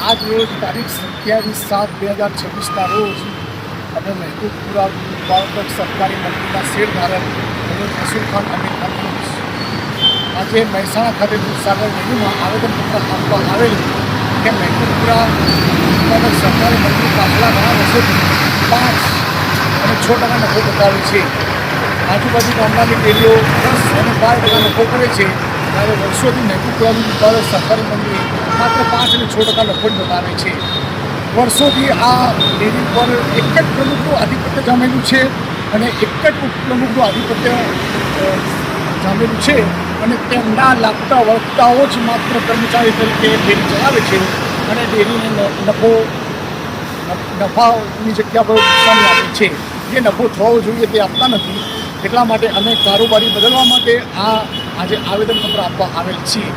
આજ રોજ તારીખ 27/7/2026ના રોજ અમે મહેબૂબપુરા ઉત્પાદક સરકારી મંડળીના શેરધારક રસૂલખાન અમીર ખાન આજે મહેસાણા ખાતે દૂધસાગર ડેરીમાં આવેદનપત્ર આપવા આવેલ કે મહેબૂબપુરા ઉત્પાદક સરકારી મંડળી પાછલા ઘણા વર્ષોથી 5 અને 6% નફો બતાવે છે. આજુબાજુ ગામડાની ડેરીઓ 10 અને 12% નફો કરે છે, ત્યારે વર્ષોથી મહેબૂબપુરાની ઉત્પાદક સરકારી મંડળી માત્ર 5 અને 6% નફો જ બતાવે છે. વર્ષોથી આ ડેરી પર એક જ પ્રમુખનું આધિપત્ય જામેલું છે અને એક જ ઉપપ્રમુખનું આધિપત્ય જામેલું છે અને તેમના લાગતા વળગતાઓ જ માત્ર કર્મચારી તરીકે ડેરી ચલાવે છે અને ડેરીને નફાની જગ્યા પર નુકસાની આપે છે. જે નફો થવો જોઈએ તે આપતા નથી. એટલા માટે અમે કારોબારી બદલવા માટે આજે આવેદનપત્ર આપવા આવેલ છીએ.